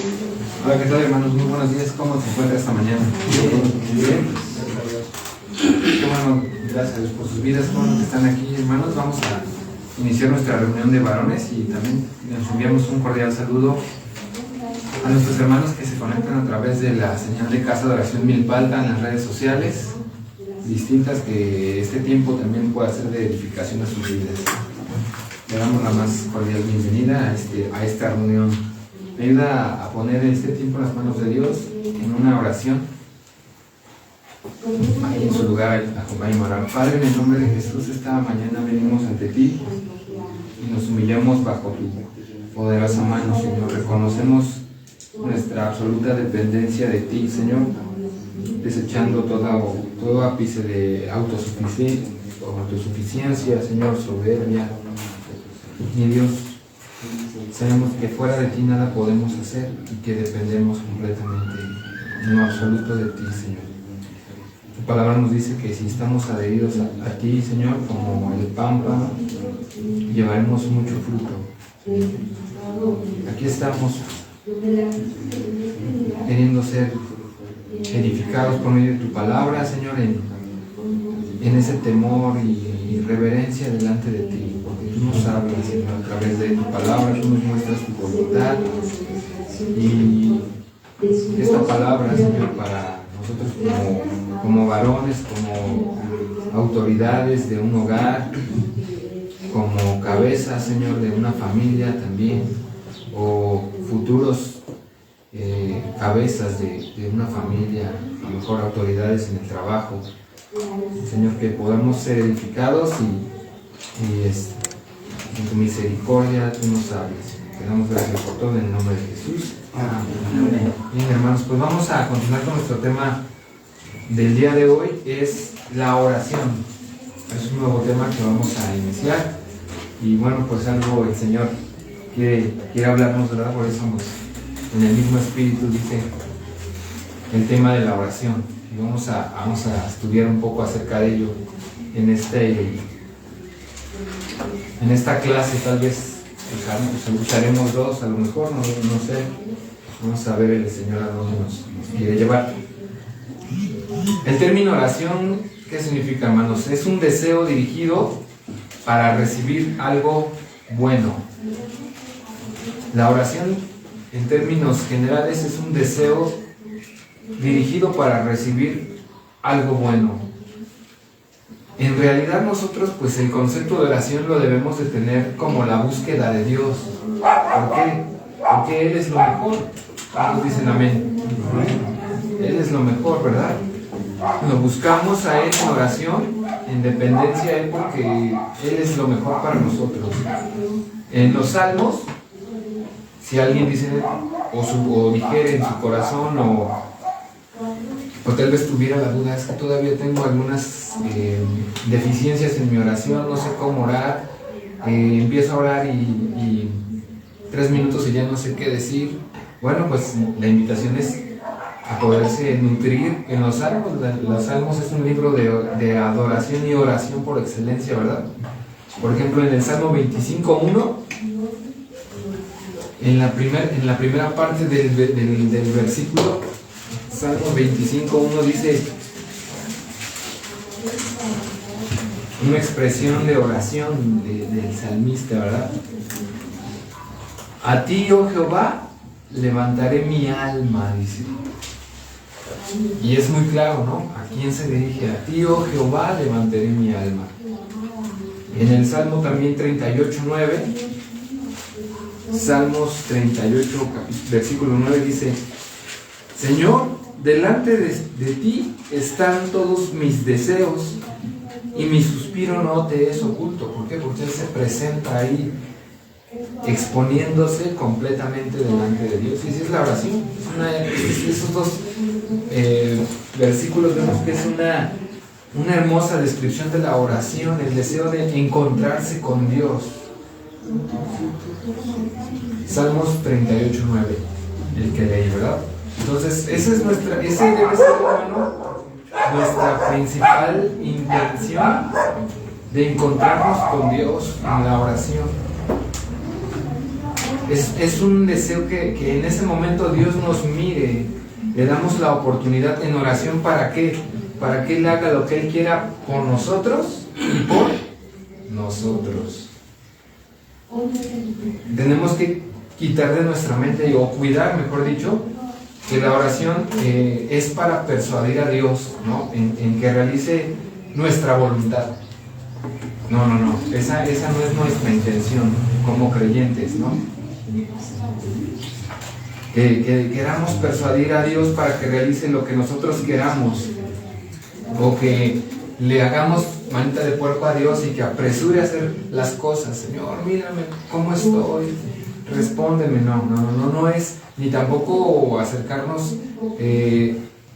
Hola, ¿qué tal, hermanos? Muy buenos días. ¿Cómo se encuentra esta mañana? Bien. Qué bueno, gracias a Dios por sus vidas. Qué bueno que están aquí, hermanos. Vamos a iniciar nuestra reunión de varones y también les enviamos un cordial saludo a nuestros hermanos que se conectan a través de la señal de Casa de Oración Milpalta en las redes sociales distintas, que este tiempo también pueda ser de edificación a sus vidas. Le damos la más cordial bienvenida a esta reunión. Me ayuda a poner este tiempo en las manos de Dios en una oración. Ahí en su lugar, acompáñame a orar. Padre, en el nombre de Jesús, esta mañana venimos ante ti y nos humillamos bajo tu poderosa mano, Señor. Reconocemos nuestra absoluta dependencia de ti, Señor, desechando todo ápice de autosuficiencia, Señor, soberbia. Mi Dios, sabemos que fuera de ti nada podemos hacer y que dependemos completamente, en lo absoluto, de ti, Señor. Tu palabra nos dice que si estamos adheridos a ti, Señor, como el pámpano, llevaremos mucho fruto. Aquí estamos queriendo ser edificados por medio de tu palabra, Señor, en ese temor y reverencia delante de ti, porque tú nos hablas, Señor, a través de tu palabra. Tú nos muestras tu voluntad y esta palabra, Señor, para nosotros como varones, como autoridades de un hogar, como cabezas, Señor, de una familia también, o futuros cabezas de una familia, a lo mejor autoridades en el trabajo, Señor, que podamos ser edificados y en tu misericordia tú nos hables. Te damos gracias por todo en el nombre de Jesús. Amén. Bien, hermanos, pues vamos a continuar con nuestro tema del día de hoy, es la oración. Es un nuevo tema que vamos a iniciar y bueno, pues algo el Señor quiere hablarnos, ¿verdad? Por eso en el mismo espíritu dice el tema de la oración. Y vamos a estudiar un poco acerca de ello en esta clase. Tal vez usaremos dos, a lo mejor, no sé. Vamos a ver el Señor a dónde nos quiere llevar. El término oración, ¿qué significa, hermanos? Es un deseo dirigido para recibir algo bueno. La oración, en términos generales, es un deseo dirigido para recibir algo bueno. En realidad nosotros, pues el concepto de oración lo debemos de tener como la búsqueda de Dios. ¿Por qué? Porque Él es lo mejor. Todos dicen amén. Él es lo mejor, ¿verdad? Lo buscamos a Él en oración, en dependencia a Él, porque Él es lo mejor para nosotros. En los salmos, si alguien dice o dijere en su corazón o tal vez tuviera la duda, es que todavía tengo algunas deficiencias en mi oración, no sé cómo orar, empiezo a orar y 3 minutos y ya no sé qué decir. Bueno, pues la invitación es a poderse nutrir en los salmos. Los salmos es un libro de adoración y oración por excelencia, ¿verdad? Por ejemplo, en el Salmo 25:1, en la primera parte del versículo, Salmo 25:1 dice una expresión de oración del salmista, ¿verdad? A ti, oh Jehová, levantaré mi alma, dice. Y es muy claro, ¿no? ¿A quién se dirige? A ti, oh Jehová, levantaré mi alma. En el Salmo también 38:9, Salmos 38, versículo 9 dice: Señor, delante de ti están todos mis deseos y mi suspiro no te es oculto. ¿Por qué? Porque Él se presenta ahí exponiéndose completamente delante de Dios. Y esa es la oración. Esos dos versículos vemos que es una hermosa descripción de la oración, el deseo de encontrarse con Dios. Salmos 38:9, el que leí, ¿verdad? Entonces, ese debe ser, hermano, nuestra principal intención de encontrarnos con Dios en la oración. Es un deseo que en ese momento Dios nos mire, le damos la oportunidad en oración. ¿Para qué? Para que Él haga lo que Él quiera por nosotros y por nosotros. Tenemos que quitar de nuestra mente, o cuidar, mejor dicho, que la oración es para persuadir a Dios, ¿no? En que realice nuestra voluntad. No, esa no es nuestra intención como creyentes, ¿no? Que queramos persuadir a Dios para que realice lo que nosotros queramos, o que le hagamos manita de puerco a Dios y que apresure a hacer las cosas. Señor, mírame cómo estoy, respóndeme. No es, ni tampoco acercarnos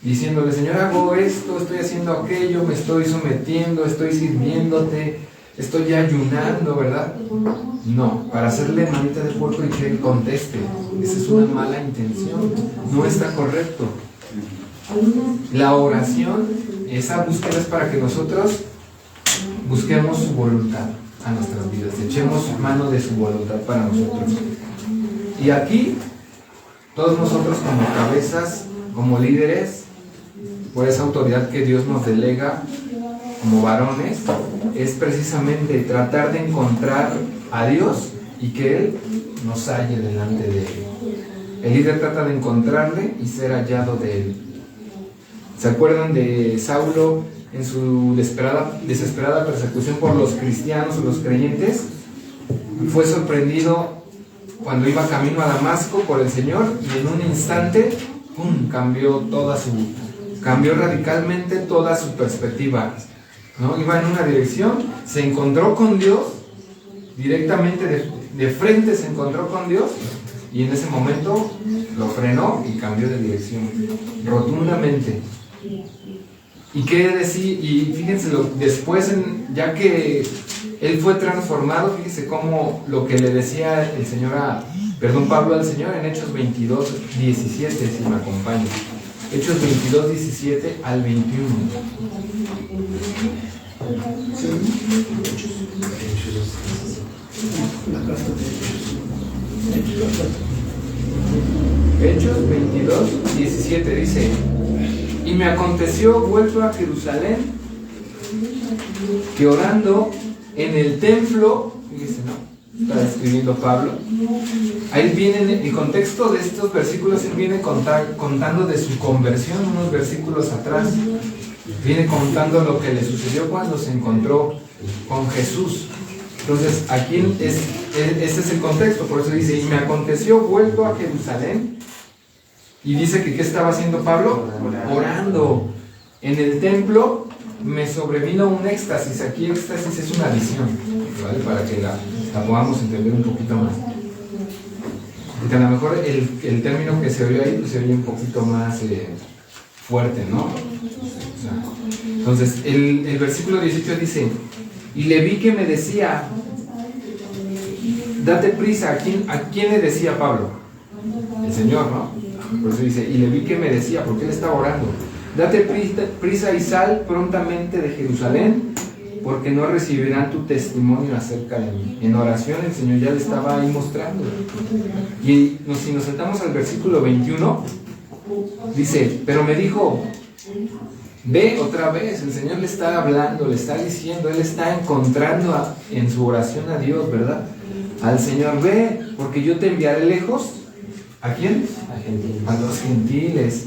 diciéndole, Señor, hago esto, estoy haciendo aquello, me estoy sometiendo, estoy sirviéndote, estoy ayunando, ¿verdad? No, para hacerle manita de puerco y que Él conteste. Esa es una mala intención, no está correcto. La oración, esa búsqueda es para que nosotros busquemos su voluntad a nuestras vidas, echemos mano de su voluntad para nosotros. Y aquí, todos nosotros como cabezas, como líderes, por esa autoridad que Dios nos delega como varones, es precisamente tratar de encontrar a Dios y que Él nos halle delante de Él. El líder trata de encontrarle y ser hallado de Él. ¿Se acuerdan de Saulo en su desesperada persecución por los cristianos o los creyentes? Fue sorprendido cuando iba camino a Damasco por el Señor y en un instante, ¡pum!, cambió radicalmente toda su perspectiva, ¿no? Iba en una dirección, se encontró con Dios, directamente de frente se encontró con Dios, y en ese momento lo frenó y cambió de dirección rotundamente. ¿Y qué decir? Y fíjense, después, ya que él fue transformado, fíjense cómo lo que le decía Pablo al Señor en Hechos 22, 17, si me acompañan. Hechos 22, 17 al 21. Hechos 22, 17 dice: y me aconteció, vuelto a Jerusalén, que orando en el templo, fíjese, ¿no? Está escribiendo Pablo. Ahí viene el contexto de estos versículos. Él viene contando de su conversión unos versículos atrás. Viene contando lo que le sucedió cuando se encontró con Jesús. Entonces, aquí este es el contexto. Por eso dice: y me aconteció, vuelto a Jerusalén. Y dice que ¿qué estaba haciendo Pablo? Orando. En el templo me sobrevino un éxtasis. Aquí éxtasis es una visión, ¿vale? Para que la podamos entender un poquito más. Porque a lo mejor el término que se oyó ahí pues se oye un poquito más fuerte, ¿no? Entonces, el versículo 18 dice: y le vi que me decía, date prisa. ¿A quién le decía Pablo? El Señor, ¿no? Por eso dice: y le vi que me decía, porque él estaba orando, date prisa y sal prontamente de Jerusalén, porque no recibirán tu testimonio acerca de mí. En oración el Señor ya le estaba ahí mostrando. Y si nos saltamos al versículo 21, dice: pero me dijo, ve otra vez. El Señor le está hablando, le está diciendo, Él está encontrando en su oración a Dios, ¿verdad? Al Señor: ve, porque yo te enviaré lejos. ¿A quién? A los gentiles.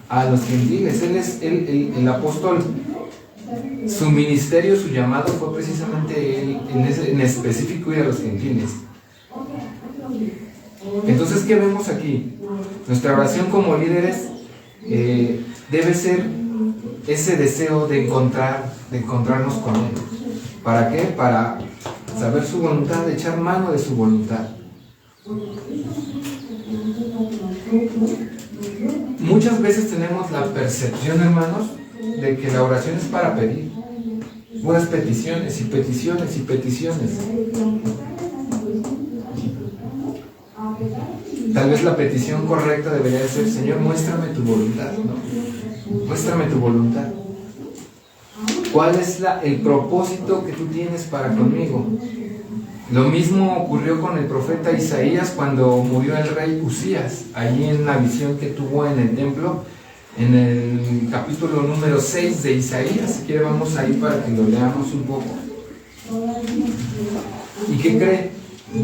A los gentiles. Él es el apóstol. Su ministerio, su llamado fue precisamente él, en específico, ir a los gentiles. Entonces, ¿qué vemos aquí? Nuestra oración como líderes debe ser ese deseo de encontrarnos con Él. ¿Para qué? Para saber su voluntad, de echar mano de su voluntad. Muchas veces tenemos la percepción, hermanos, de que la oración es para pedir. Puras peticiones y peticiones y peticiones. Tal vez la petición correcta debería ser: Señor, muéstrame tu voluntad, ¿no? Muéstrame tu voluntad. ¿Cuál es el propósito que tú tienes para conmigo? Lo mismo ocurrió con el profeta Isaías cuando murió el rey Usías, allí en la visión que tuvo en el templo, en el capítulo número 6 de Isaías. Si quiere vamos ahí para que lo leamos un poco. ¿Y qué cree?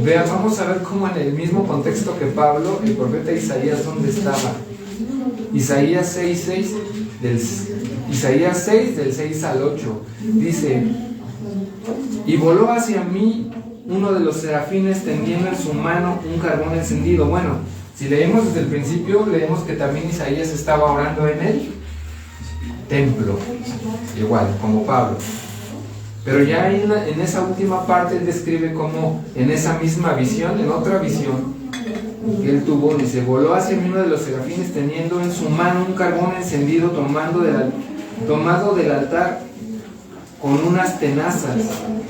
Vean, vamos a ver cómo en el mismo contexto que Pablo, el profeta Isaías, ¿dónde estaba? Isaías 6, del 6 al 8, dice: y voló hacia mí uno de los serafines tendiendo en su mano un carbón encendido. Bueno, si leemos desde el principio, leemos que también Isaías estaba orando en el templo, igual, como Pablo. Pero ya en esa última parte él describe cómo en esa misma visión, en otra visión que él tuvo, dice: voló hacia mí uno de los serafines teniendo en su mano un carbón encendido tomado del altar con unas tenazas,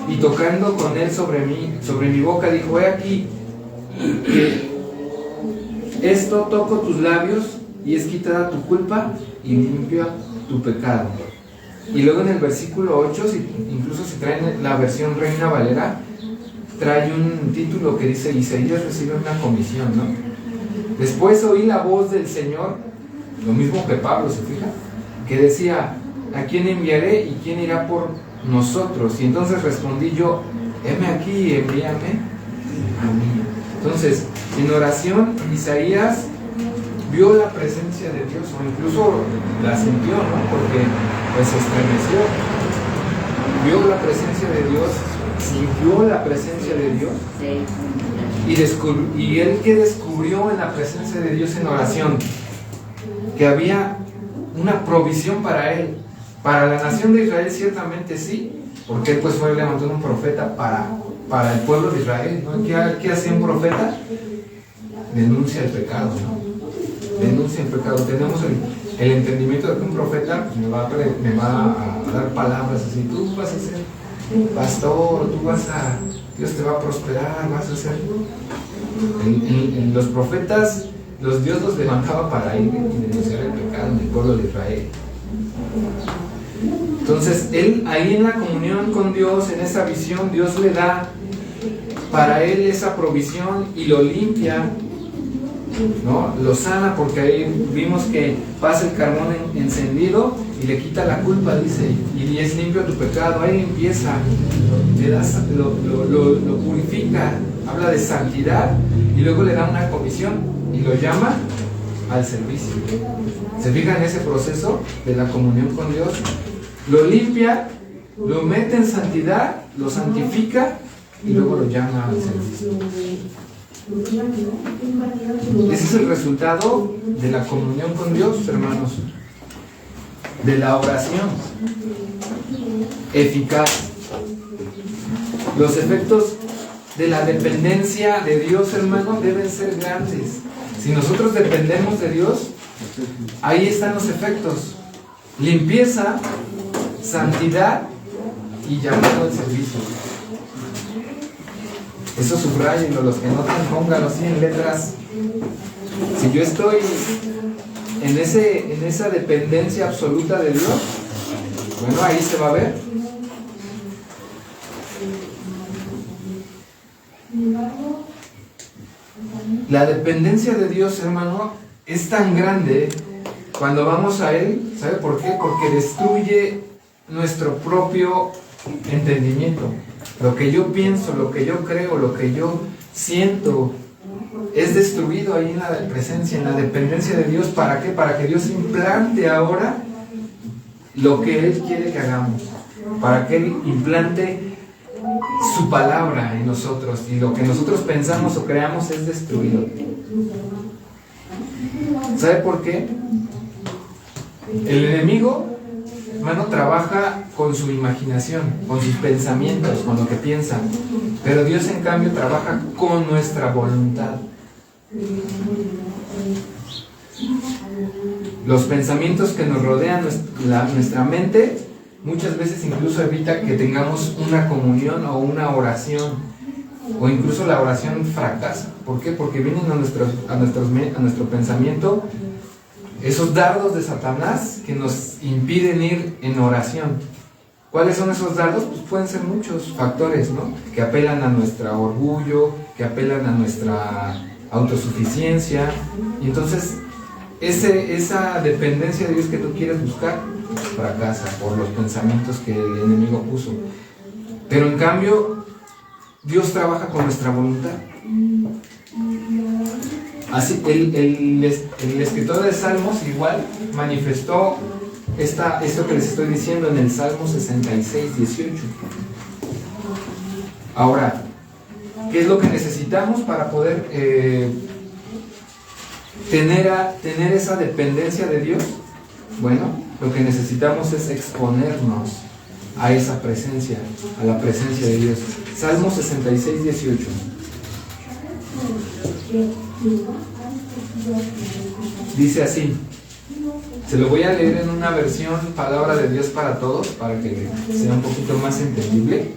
y tocando con él sobre mi boca, dijo: he aquí que esto toco tus labios, y es quitada tu culpa y limpia tu pecado. Y luego en el versículo 8, incluso si traen la versión Reina Valera, trae un título que dice: Isaías recibe una comisión, ¿no? Después oí la voz del Señor, lo mismo que Pablo, ¿se fija? Que decía: ¿a quién enviaré y quién irá por nosotros? Y entonces respondí yo: heme aquí, envíame a mí. Entonces, en oración, Isaías vio la presencia de Dios, o incluso la sintió, ¿no? Porque pues se estremeció. Vio la presencia de Dios, sintió la presencia de Dios. Y él que descubrió en la presencia de Dios en oración que había una provisión para él, para la nación de Israel, ciertamente sí, porque él pues fue levantando un profeta para el pueblo de Israel, ¿no? ¿Qué hacía un profeta? Denuncia el pecado, ¿no? Denuncia el pecado. Tenemos el entendimiento de que un profeta pues, me va a dar palabras así: tú vas a ser pastor, Dios te va a prosperar, vas a ser. En los profetas, Dios los levantaba para ir y denunciar el pecado en el pueblo de Israel. Entonces, él ahí en la comunión con Dios, en esa visión, Dios le da para él esa provisión y lo limpia, ¿no? Lo sana, porque ahí vimos que pasa el carbón encendido y le quita la culpa, dice, y es limpio tu pecado. Hay limpieza, lo purifica, habla de santidad, y luego le da una comisión y lo llama al servicio. ¿Se fijan en ese proceso de la comunión con Dios? Lo limpia, lo mete en santidad, lo santifica y luego lo llama al servicio. Ese es el resultado de la comunión con Dios, hermanos, de la oración eficaz. Los efectos de la dependencia de Dios, hermano, deben ser grandes. Si nosotros dependemos de Dios, ahí están los efectos: limpieza, santidad y llamado al servicio. Eso subrayenlo, los que notan, pónganlo así en letras. Si yo estoy en esa dependencia absoluta de Dios, bueno, ahí se va a ver. La dependencia de Dios, hermano, es tan grande cuando vamos a Él. ¿Sabe por qué? Porque destruye nuestro propio entendimiento. Lo que yo pienso, lo que yo creo, lo que yo siento, es destruido ahí en la presencia, en la dependencia de Dios. ¿Para qué? Para que Dios implante ahora lo que Él quiere que hagamos. Para que Él implante su palabra en nosotros, y lo que nosotros pensamos o creamos es destruido. ¿Sabe por qué? El enemigo, hermano, trabaja con su imaginación, con sus pensamientos, con lo que piensa. Pero Dios, en cambio, trabaja con nuestra voluntad. Los pensamientos que nos rodean nuestra mente muchas veces incluso evita que tengamos una comunión o una oración, o incluso la oración fracasa. ¿Por qué? Porque vienen a nuestro pensamiento esos dardos de Satanás que nos impiden ir en oración. ¿Cuáles son esos dardos? Pues pueden ser muchos factores, ¿no? Que apelan a nuestro orgullo, que apelan a nuestra autosuficiencia. Y entonces, esa dependencia de Dios que tú quieres buscar, fracasa por los pensamientos que el enemigo puso. Pero en cambio, Dios trabaja con nuestra voluntad. Así, el escritor de Salmos igual manifestó esto que les estoy diciendo en el Salmo 66, 18. Ahora, ¿qué es lo que necesitamos para poder tener esa dependencia de Dios? Bueno, lo que necesitamos es exponernos a esa presencia, a la presencia de Dios. Salmo 66, 18. Dice así, se lo voy a leer en una versión Palabra de Dios para Todos, para que sea un poquito más entendible.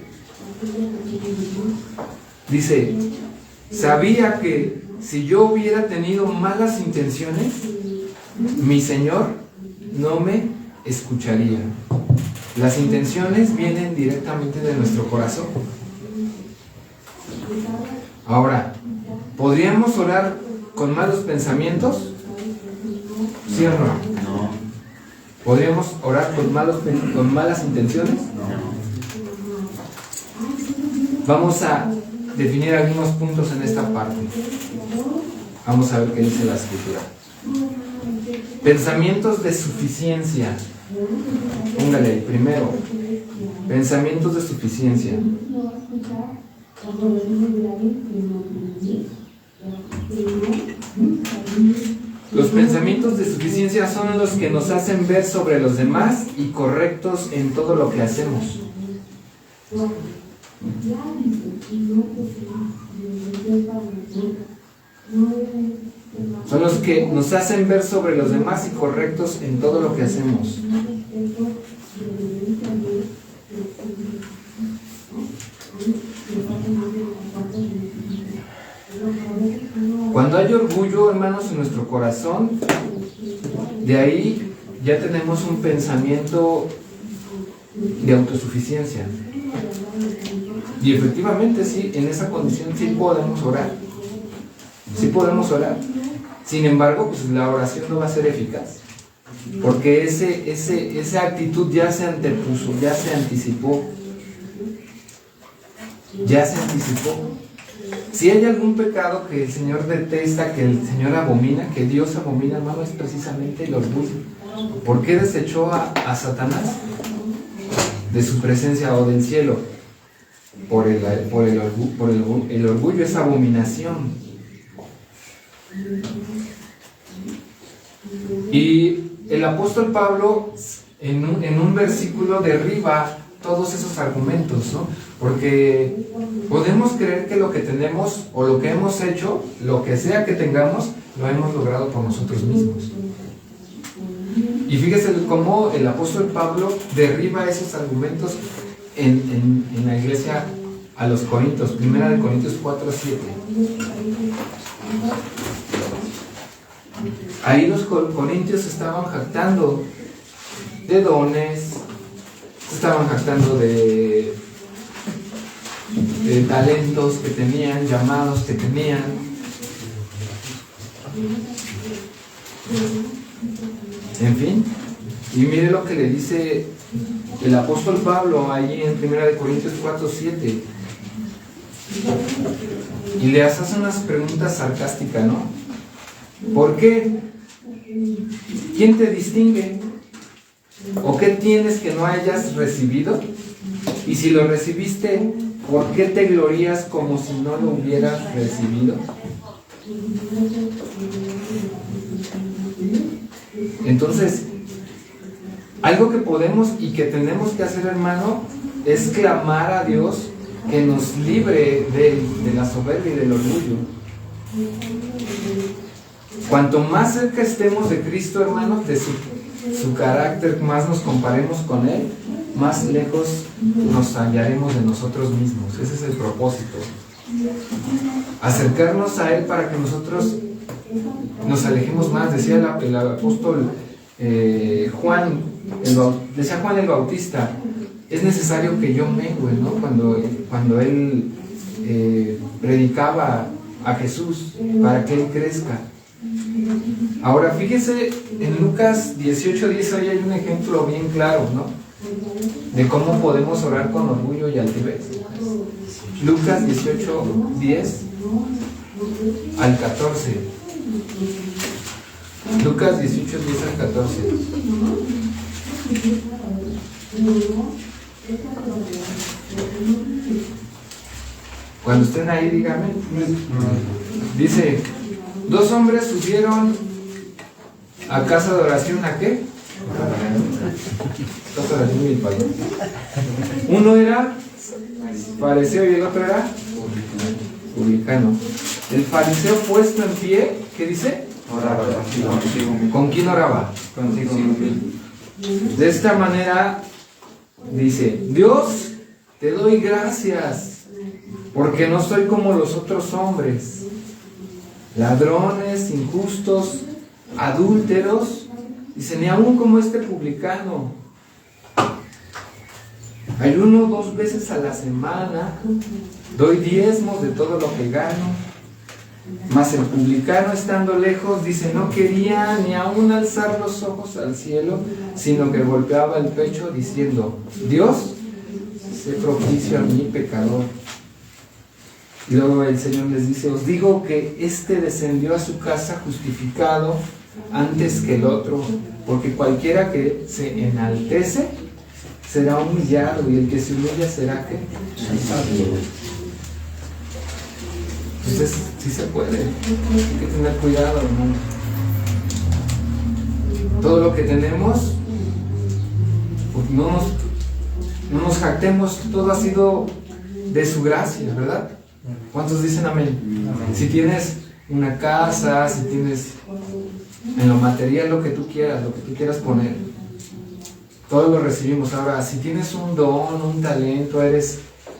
Dice, sabía que si yo hubiera tenido malas intenciones, mi Señor no me escucharía. Las intenciones vienen directamente de nuestro corazón. Ahora, ¿podríamos orar con malos pensamientos? ¿Sí o no? No. ¿Podríamos orar con malas intenciones? No. Vamos a definir algunos puntos en esta parte. Vamos a ver qué dice la Escritura. Pensamientos de suficiencia. Póngale ahí, primero. Pensamientos de suficiencia. Los pensamientos de suficiencia son los que nos hacen ver sobre los demás y correctos en todo lo que hacemos. Son los que nos hacen ver sobre los demás y correctos en todo lo que hacemos. Cuando hay orgullo, hermanos, en nuestro corazón, de ahí ya tenemos un pensamiento de autosuficiencia. Y efectivamente, sí, en esa condición sí podemos orar. Sí podemos orar. Sin embargo, pues la oración no va a ser eficaz. Porque esa actitud ya se antepuso, ya se anticipó. Ya se anticipó. Si hay algún pecado que el Señor detesta, que el Señor abomina, que Dios abomina, hermano, es precisamente el orgullo. ¿Por qué desechó a Satanás de su presencia o del cielo? Por el orgullo, es abominación. Y el apóstol Pablo en un versículo derriba todos esos argumentos, ¿no? Porque podemos creer que lo que tenemos o lo que hemos hecho, lo que sea que tengamos, lo hemos logrado por nosotros mismos. Y fíjese cómo el apóstol Pablo derriba esos argumentos en la iglesia a los Corintios, 1 Corintios 4, 7. Ahí los corintios estaban jactando de dones, estaban jactando de talentos que tenían, llamados que tenían. En fin, y mire lo que le dice el apóstol Pablo allí en 1 Corintios 4, 7. Y le hace unas preguntas sarcásticas, ¿no? ¿Por qué? ¿Quién te distingue? ¿O qué tienes que no hayas recibido? Y si lo recibiste, ¿por qué te glorías como si no lo hubieras recibido? Entonces, algo que podemos y que tenemos que hacer, hermano, es clamar a Dios que nos libre de la soberbia y del orgullo. Cuanto más cerca estemos de Cristo, hermanos, de su carácter, más nos comparemos con Él, más lejos nos hallaremos de nosotros mismos. Ese es el propósito. Acercarnos a Él para que nosotros nos alejemos más. Decía el apóstol Juan el Bautista, es necesario que yo mengue, ¿no? Cuando él predicaba a Jesús para que él crezca. Ahora fíjese en Lucas 18:10, ahí hay un ejemplo bien claro, ¿no? De cómo podemos orar con orgullo y altivez. Lucas 18:10 al 14. Lucas 18:10 al 14. Cuando estén ahí, díganme. Dice: 2 hombres subieron a casa de oración, ¿a qué? Casa de oración y el país. Uno era fariseo y el otro era publicano. El fariseo puesto en pie, ¿qué dice? Oraba consigo. ¿Con quién oraba? Consigo. De esta manera dice: Dios, te doy gracias porque no soy como los otros hombres, ladrones, injustos, adúlteros, dice, ni aún como este publicano. Ayuno 2 veces a la semana, doy diezmos de todo lo que gano. Mas el publicano, estando lejos, dice, no quería ni aún alzar los ojos al cielo, sino que golpeaba el pecho diciendo: Dios, sé propicio a mí, pecador. Y luego el Señor les dice: os digo que éste descendió a su casa justificado antes que el otro, porque cualquiera que se enaltece será humillado, y el que se humilla será ¿qué? Entonces sí se puede, hay que tener cuidado, hermano. Todo lo que tenemos, pues no nos jactemos, todo ha sido de su gracia, ¿verdad? ¿Cuántos dicen amén? Amén. Si tienes una casa, si tienes en lo material lo que tú quieras poner, todo lo recibimos. Ahora, si tienes un don, un talento,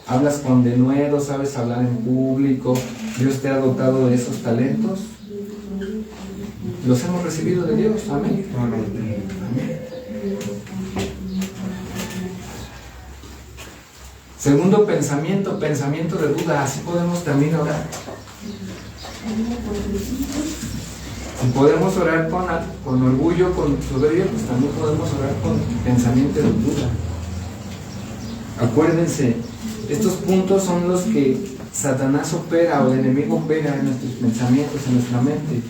hablas con denuedo, sabes hablar en público, Dios te ha dotado de esos talentos, los hemos recibido de Dios. Amén. Amén. Amén. Segundo pensamiento de duda. Así podemos también orar. Si podemos orar con orgullo, con soberbia, pues también podemos orar con pensamiento de duda. Acuérdense, estos puntos son los que Satanás opera, o el enemigo opera en nuestros pensamientos, en nuestra mente.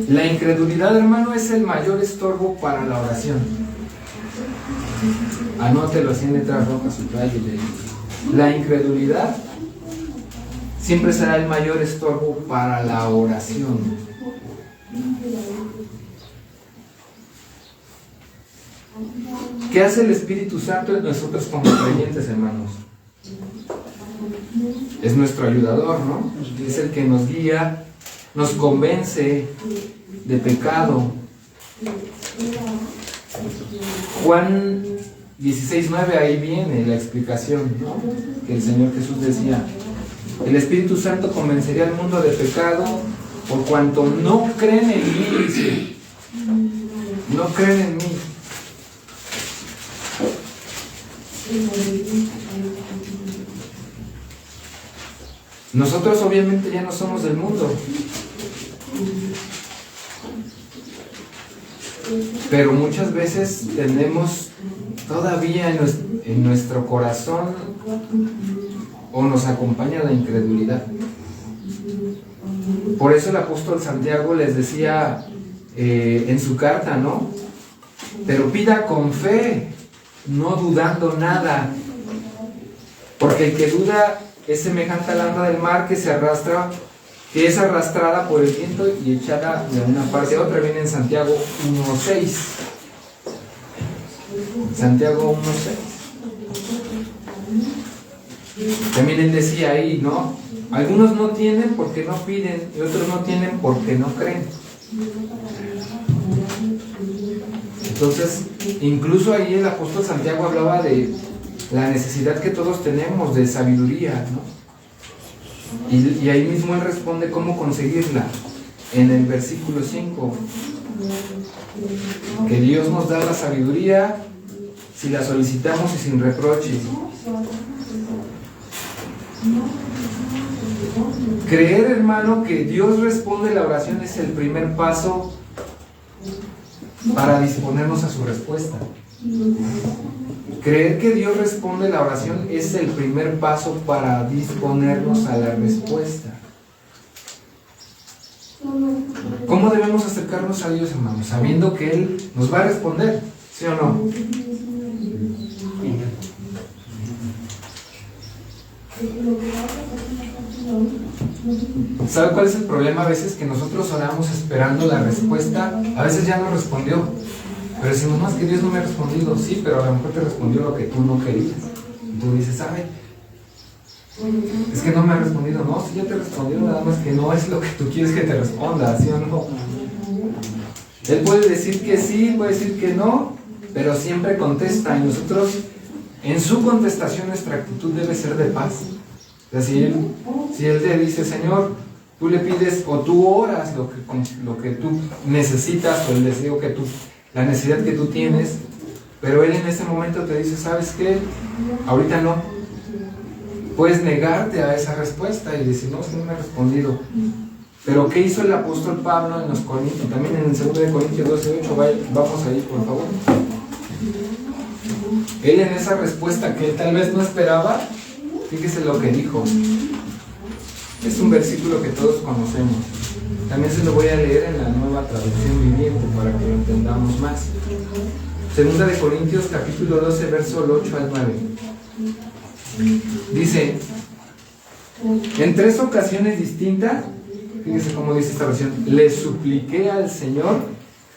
La incredulidad, hermano, es el mayor estorbo para la oración. Anótelo así en letras rojas, subrayele. La incredulidad siempre será el mayor estorbo para la oración. ¿Qué hace el Espíritu Santo en nosotros como creyentes, hermanos? Es nuestro ayudador, ¿no? Es el que nos guía, nos convence de pecado. Juan 16:9, ahí viene la explicación, ¿no? Que el Señor Jesús decía: el Espíritu Santo convencería al mundo de pecado por cuanto no creen en mí, dice. No creen en mí. Nosotros obviamente ya no somos del mundo, pero muchas veces tenemos todavía en nuestro corazón, o nos acompaña la incredulidad. Por eso el apóstol Santiago les decía en su carta, ¿no? Pero pida con fe, no dudando nada, porque el que duda es semejante a la onda del mar que es arrastrada por el viento y echada de una parte a otra. Viene en Santiago 1:6. Santiago 1:6. También él decía ahí, ¿no? Algunos no tienen porque no piden, y otros no tienen porque no creen. Entonces, incluso ahí el apóstol Santiago hablaba de la necesidad que todos tenemos de sabiduría, ¿no? Y ahí mismo él responde cómo conseguirla en el versículo 5. Que Dios nos da la sabiduría si la solicitamos y sin reproches. Creer, hermano, que Dios responde la oración es el primer paso para disponernos a su respuesta. Creer que Dios responde la oración es el primer paso para disponernos a la respuesta. ¿Cómo debemos acercarnos a Dios, hermanos? Sabiendo que Él nos va a responder, ¿sí o no? ¿Sabe cuál es el problema? A veces que nosotros oramos esperando la respuesta, a veces ya nos respondió, pero decimos, no, es que Dios no me ha respondido. Sí, pero a lo mejor te respondió lo que tú no querías. Y tú dices, ¿sabe? Es que no me ha respondido. No, sí, ya te respondió, nada más que no es lo que tú quieres que te responda, ¿sí o no? Él puede decir que sí, puede decir que no, pero siempre contesta, y nosotros, en su contestación, nuestra actitud debe ser de paz. Es decir, si Él te dice, Señor, tú le pides o tú oras lo que tú necesitas, o el deseo que tú, la necesidad que tú tienes, pero Él en ese momento te dice, ¿sabes qué? Ahorita no. Puedes negarte a esa respuesta y decir, no, es que no me ha respondido. Pero ¿qué hizo el apóstol Pablo en los Corintios? También en el 2 de Corintios 12:8, vamos ahí, por favor. Él en esa respuesta que tal vez no esperaba, fíjese lo que dijo. Es un versículo que todos conocemos. También se lo voy a leer en la Nueva Traducción Viviente para que lo entendamos más. 2 de Corintios capítulo 12, verso 8 al 9. Dice, en 3 ocasiones distintas, fíjese cómo dice esta versión, le supliqué al Señor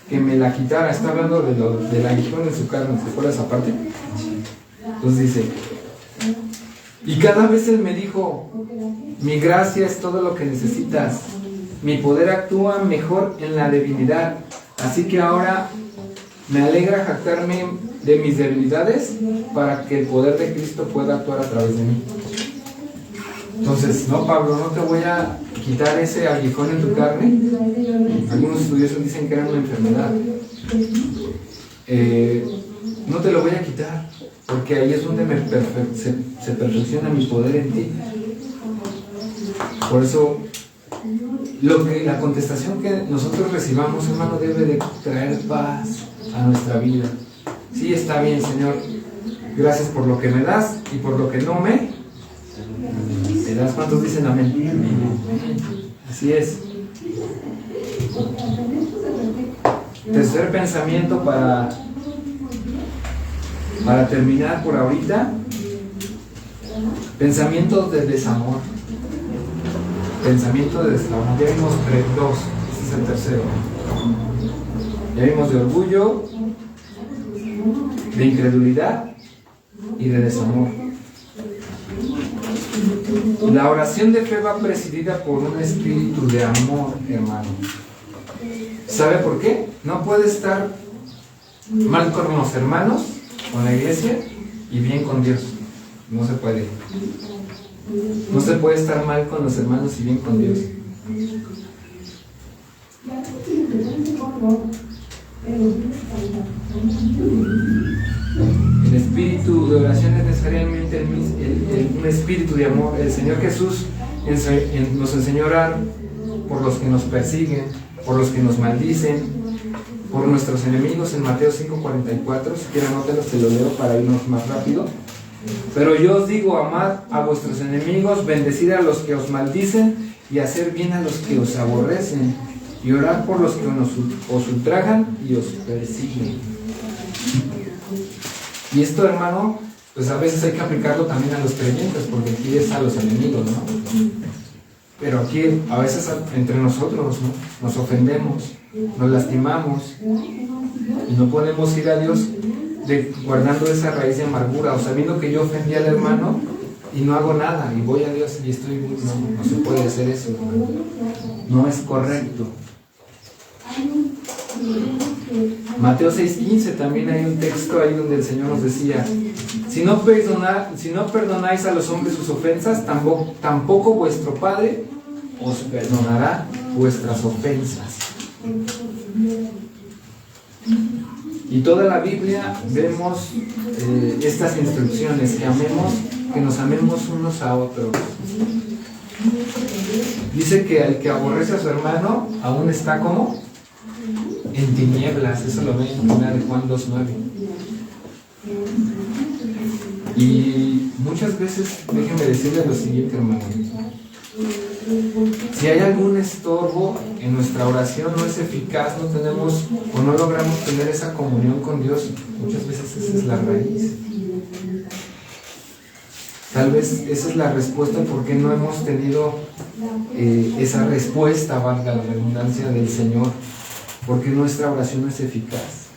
que me la quitara. Está hablando del aguijón en su carne, ¿se acuerda esa parte? Entonces dice, y cada vez Él me dijo, mi gracia es todo lo que necesitas, mi poder actúa mejor en la debilidad, así que ahora me alegra jactarme de mis debilidades para que el poder de Cristo pueda actuar a través de mí. Entonces, no, Pablo, no te voy a quitar ese aguijón en tu carne. Algunos estudiosos dicen que era una enfermedad. No te lo voy a quitar, porque ahí es donde se perfecciona mi poder en ti. Por eso, la contestación que nosotros recibamos, hermano, debe de traer paz a nuestra vida. Sí, está bien, Señor, gracias por lo que me das y por lo que no me das. ¿Cuántos dicen amén? Así es. Tercer pensamiento para terminar por ahorita. Pensamiento de desamor. Pensamiento de desamor. Ya vimos 2, este es el tercero. Ya vimos de orgullo, de incredulidad y de desamor. La oración de fe va presidida por un espíritu de amor, hermano. ¿Sabe por qué? No puede estar mal con los hermanos, con la iglesia, y bien con Dios. No se puede. No se puede estar mal con los hermanos y bien con Dios. El espíritu de oración es necesariamente un espíritu de amor. El Señor Jesús nos enseñó a orar por los que nos persiguen, por los que nos maldicen, por nuestros enemigos en Mateo 5:44. Si quieren anótenlo, se lo leo para irnos más rápido. Pero yo os digo, amad a vuestros enemigos, bendecid a los que os maldicen y hacer bien a los que os aborrecen, y orad por los que os ultrajan y os persiguen. Y esto, hermano, pues a veces hay que aplicarlo también a los creyentes, porque aquí es a los enemigos, ¿no? Pero aquí a veces entre nosotros, ¿no? Nos ofendemos, nos lastimamos y no podemos ir a Dios guardando esa raíz de amargura, o sabiendo que yo ofendí al hermano y no hago nada y voy a Dios y estoy... No se puede hacer eso, hermano. No es correcto. Mateo 6:15 también hay un texto ahí donde el Señor nos decía, si no perdonáis a los hombres sus ofensas, tampoco vuestro Padre os perdonará vuestras ofensas. Y toda la Biblia vemos estas instrucciones, que nos amemos unos a otros. Dice que el que aborrece a su hermano aún está como en tinieblas. Eso lo ven en 1 Juan 2:9. Y muchas veces, déjenme decirles lo siguiente, hermano. Si hay algún estorbo en nuestra oración, no es eficaz, no tenemos o no logramos tener esa comunión con Dios, muchas veces esa es la raíz. Tal vez esa es la respuesta por qué no hemos tenido esa respuesta, valga la redundancia, del Señor, porque nuestra oración no es eficaz.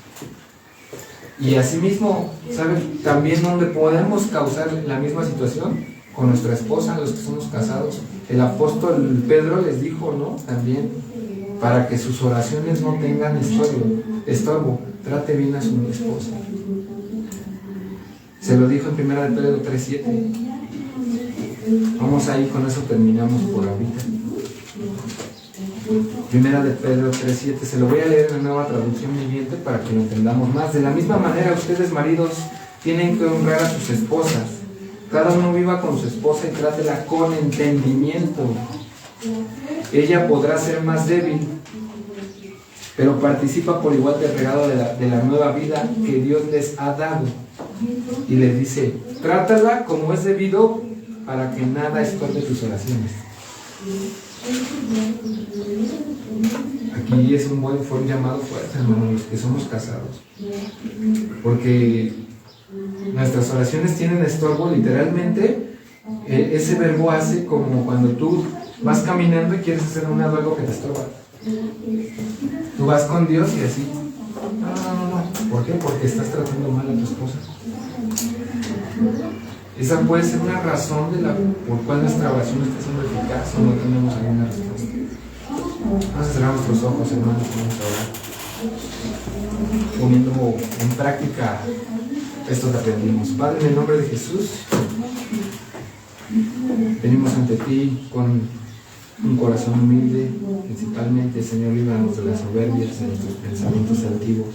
Y asimismo, ¿saben? También donde podemos causar la misma situación con nuestra esposa, los que somos casados. El apóstol Pedro les dijo, ¿no? También, para que sus oraciones no tengan estorbo, trate bien a su esposa. Se lo dijo en 1 Pedro 3:7. Vamos ahí, con eso terminamos por ahorita. 1 Pedro 3:7, se lo voy a leer en la Nueva Traducción Viviente para que lo entendamos más. De la misma manera, ustedes, maridos, tienen que honrar a sus esposas. Cada uno viva con su esposa y trátela con entendimiento. Ella podrá ser más débil, pero participa por igual del regalo de la nueva vida que Dios les ha dado. Y les dice, trátala como es debido para que nada estorbe tus oraciones. Aquí es un buen llamado fuerte, hermanos, los que somos casados. Porque nuestras oraciones tienen estorbo, literalmente. Ese verbo hace como cuando tú vas caminando y quieres hacer algo que te estorba. Tú vas con Dios y así. No. ¿Por qué? Porque estás tratando mal a tu esposa. Esa puede ser una razón por cual nuestra oración no está siendo eficaz o no tenemos alguna respuesta. Vamos a cerrar nuestros ojos, hermanos, vamos a orar, poniendo en práctica esto que aprendimos. Padre, en el nombre de Jesús, venimos ante ti con un corazón humilde, principalmente, Señor, líbranos de las soberbias, de nuestros pensamientos altivos.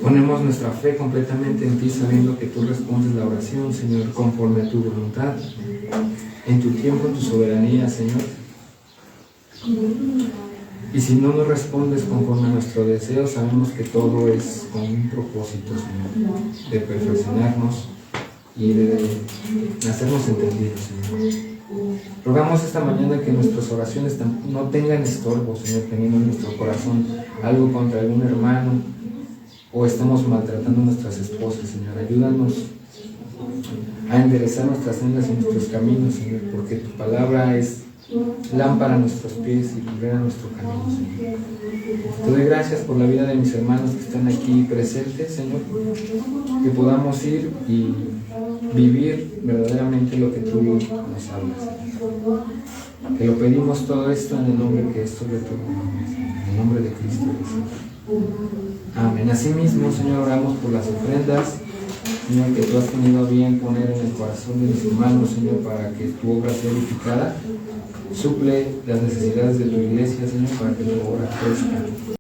Ponemos nuestra fe completamente en ti, sabiendo que tú respondes la oración, Señor, conforme a tu voluntad, en tu tiempo, en tu soberanía, Señor. Y si no nos respondes conforme a nuestro deseo, sabemos que todo es con un propósito, Señor, de perfeccionarnos y de hacernos entendidos, Señor. Rogamos esta mañana que nuestras oraciones no tengan estorbo, Señor, teniendo en nuestro corazón algo contra algún hermano o estemos maltratando a nuestras esposas, Señor. Ayúdanos a enderezar nuestras sendas y nuestros caminos, Señor, porque tu palabra es lámpara a nuestros pies y lumbrera nuestro camino, Señor. Te doy gracias por la vida de mis hermanos que están aquí presentes, Señor, que podamos ir y vivir verdaderamente lo que tú nos hablas, Señor. Que lo pedimos todo esto en el nombre que es sobre tu nombre, en el nombre de Cristo Jesús. Amén. Asimismo, Señor, oramos por las ofrendas, Señor, que tú has tenido bien poner en el corazón de mis hermanos, Señor, para que tu obra sea edificada. Suple las necesidades de tu iglesia, Señor, para que tu obra crezca.